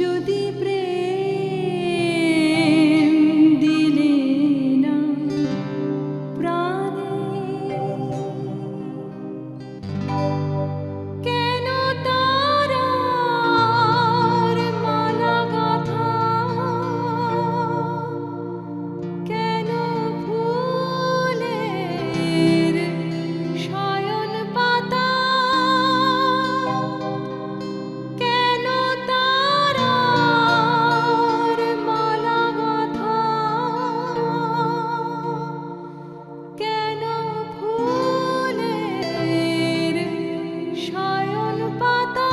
যদি প্রেম দিলে না প্রাণে, কেন তারার মালা গাঁথা, কেন ফুলের শয়ন পাতা, কেন তারার মালা গাঁথা, কেন ফুলের শয়ন পাতা,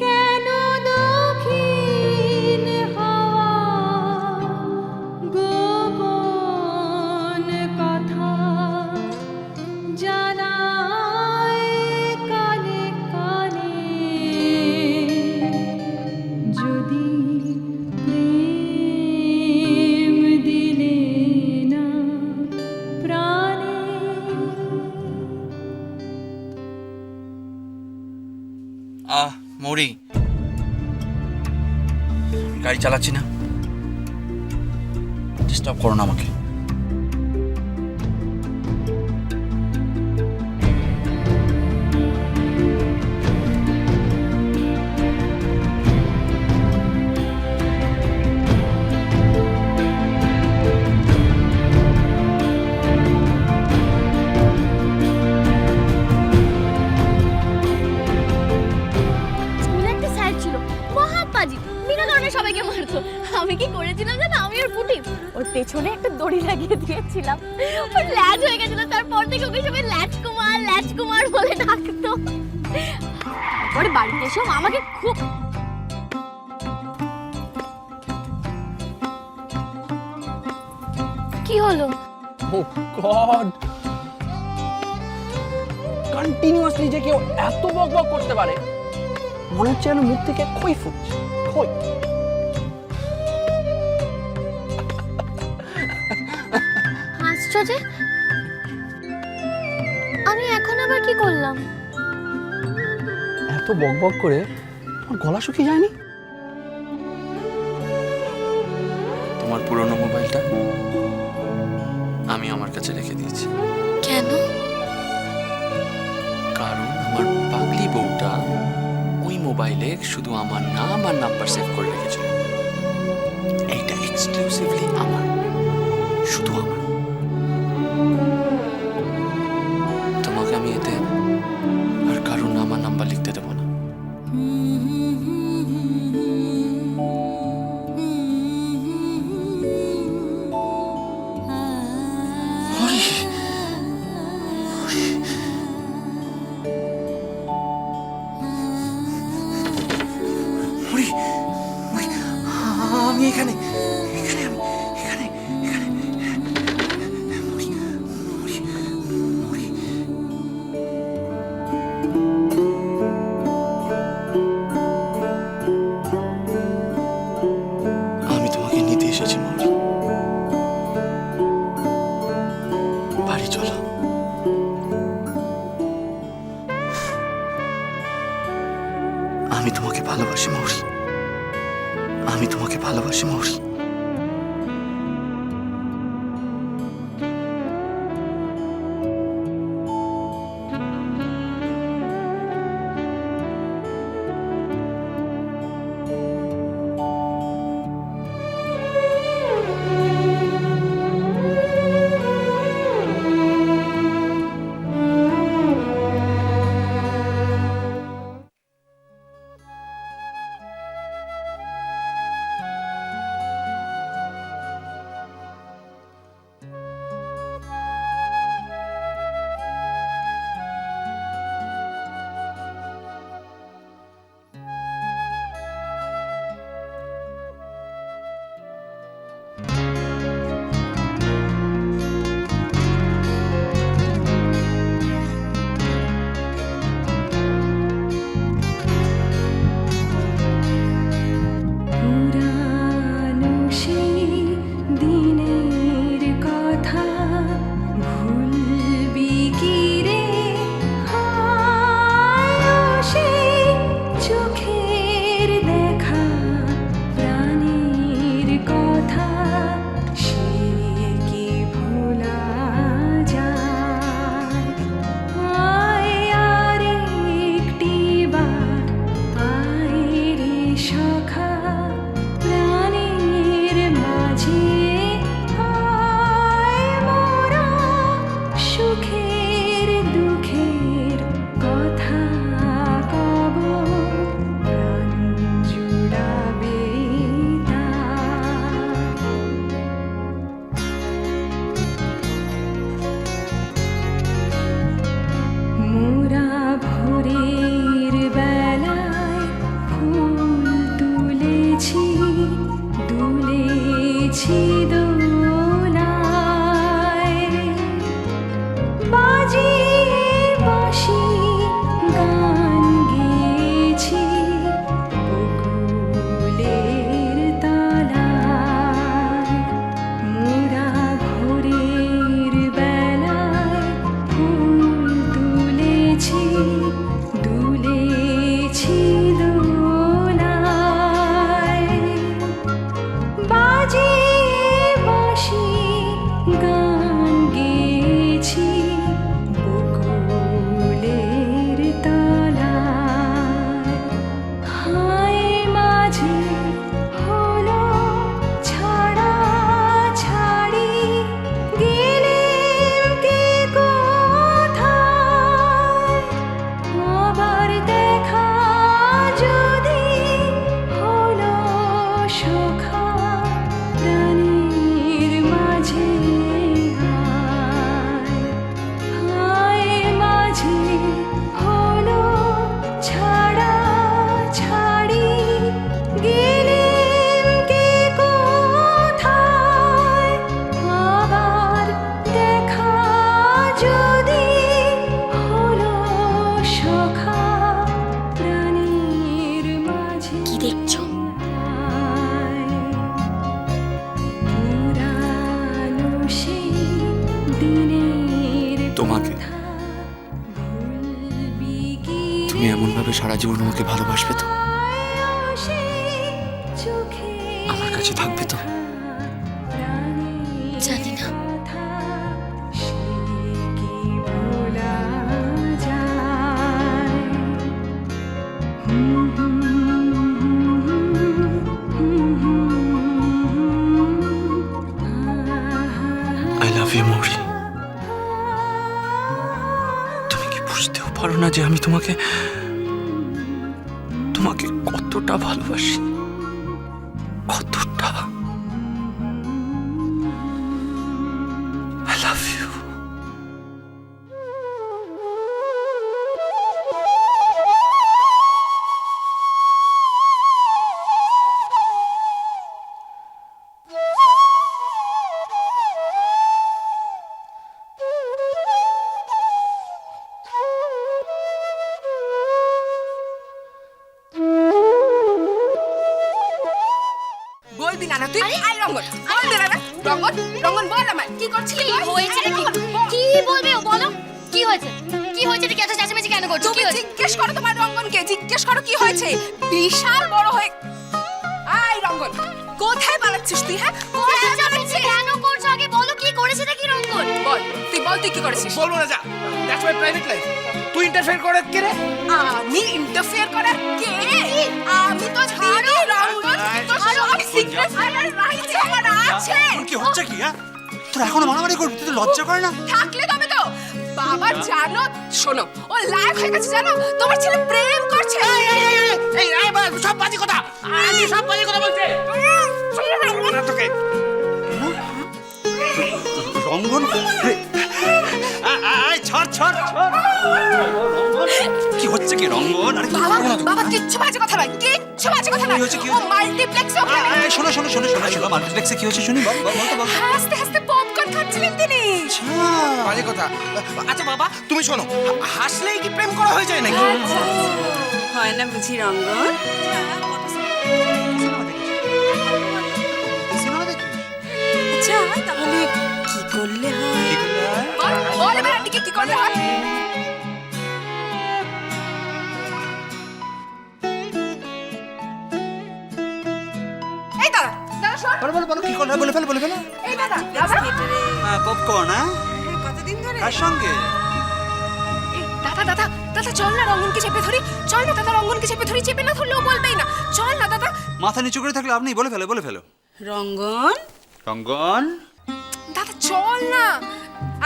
কেন দক্ষিণ হাওয়া গোপন কথা জানায় কানে কানে, যদি প্রেম দিলে না প্রাণে। মৌরি, গাড়ি চালাচ্ছি না, ডিস্টার্ব করো না আমাকে। স্কুলে একটা স্যার ছিল মহাপাজি, বিনা কারণে সবাইকে মারতো। আমি কি করেছিলাম জানো? আমি ওর পুটি ওর পেছনে একটা দড়ি লাগিয়ে দিয়েছিলাম, ওর ল্যাজ হয়ে গেছিল। তারপর থেকে ওকে সবাই ল্যাজ কুমার বলে ডাকতো। তারপরে বাড়িতে এসেও আমাকে খুব কি হলো? ও গড, কন্টিনিউয়াসলি যে কেউ এত বকবক করতে পারে, মনে হচ্ছে যেন মুখ থেকে খই ফুটছে, খই। হাসছো যে? আমি এখন আবার কি করলাম? এত বকবক করে তোমার গলা শুকিয়ে যায়নি? তোমার পুরনো মোবাইলটা আমি আমার কাছে রেখে দিয়েছি, কেন? কারণ আমার পাগলি বউটা ওই মোবাইলে শুধু আমার নাম আর নাম্বার সেভ করে রেখেছিল। এইটা এক্সক্লুসিভলি আমার, শুধু আমার। তোমাকে আমি এতে আর কারণ নাম আর নাম্বার লিখতে দেবো না। আমি এখানে এখানে এখানে এখানে মরি, মরি, মরি। আমি তোমাকে নিতে এসেছি মৌরি, বাড়ি চলো। আমি তোমাকে ভালোবাসি মৌরি, আমি তোমাকে ভালোবাসি মৌরি। তুমি এমনভাবে সারা জীবন আমাকে ভালোবাসবে তো? আমার কাছে থাকবে তো? জানি না। আই লাভ ইউ মৌরি। তুমি কি বুঝতেও পারো না যে আমি তোমাকে তোমাকে কতটা ভালোবাসি, কতটা। I love you. বলবি না তুই? আই রঙ্গন বলবি না রঙ্গন? রঙ্গন বল আমার কি করছিলি? কি হয়েছে নাকি? কি বলবে ও? বলো কি হয়েছে? কি হয়েছে? এটা কি এত চেঁচামেচি কেন করছো? তুমি কি হয়েছে? জিজ্ঞেস করো তোমার রঙ্গনকে, জিজ্ঞেস করো কি হয়েছে। বিশাল বড় হয়ে আই রঙ্গন কোথায় পালাচ্ছিস তুই? হ্যাঁ কোথায় চেঁচামেচি কেন করছো? আগে বলো কি করেছে নাকি রঙ্গন? বল, তুই বল তুই কি করেছিস? বলবো না, যা, দ্যাটস মাই প্রাইভেট লাইফ। তুই ইন্টারফেয়ার করে কে রে? আমি ইন্টারফেয়ার করার কে? আমি তো ছাড়ো রঙ্গন, তো সব সিক্রেট আর রাইটস আমার আছে। কি হচ্ছে কি? হ্যাঁ, তোর এখনো মারামারি করবি? তুই তো লজ্জা করে না? থাকলে তবে তো বাবা জানো, শোনো ও লাইক হয়ে গেছে জানো, তোমার ছেলে প্রেম করছে। এই সব বাজে কথা, আমি সব বাজে কথা বলছে তোকে। রঙ্গন ছাড় ছাড় ছাড়। কি হচ্ছে কি রঙ্গন? আরে বাবা বাবা কিচ্ছু বাজে কথা নয়, কিচ্ছু বাজে কথা নয়। ও মাল্টিপ্লেক্সে ওখানে শোনো শোনো শোনো শোনো শোনো, মাল্টিপ্লেক্সে কি হচ্ছে শুনি, বল বল বল তো বল। হাসতে হাসতে পপকর্ন খাচ্ছিলেন তিনি। বাজে কথা। আচ্ছা বাবা তুমি শোনো, হাসলেই কি প্রেম করা হয়ে যায় নাকি? হয় না বুঝি রঙ্গন? আচ্ছা তাহলে কি করলে হয়? বল এবার আন্টিকে কি করলে হয়? এই দাদা দাদা শোন, বলো বলো বলো, কি করলে বলে ফেলো বলে ফেলো। এই দাদা দাদা পপকর্ন? হ্যাঁ, কতদিন ধরে? কার সঙ্গে? এই দাদা দাদা দাদা চল না রঙ্গনকে চেপে ধরি, চল না দাদা রঙ্গনকে চেপে ধরি, চেপে না ধরলেও বলবেই না, চল না দাদা। মাথা নিচু করে থাকলে আপনি বলে ফেলো বলে ফেলো। রঙ্গন রঙ্গন দাদা চল না।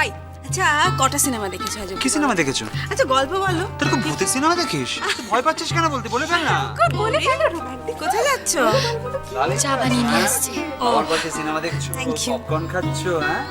আই আচ্ছা কটা সিনেমা দেখেছো আজ? কি সিনেমা দেখেছো? আচ্ছা গল্প বলো। তোর খুব ভূতের সিনেমা দেখিস? তুই ভয় পাচ্ছিস কেন? বলতে বলে ফেল না। বলে কেন? রোমান্টিক কোথায় যাচ্ছো? চা বানিয়ে নিয়ে আসছে। আমার পাশে সিনেমা দেখছো, Thank you. পপকর্ন খাচ্ছো, হ্যাঁ?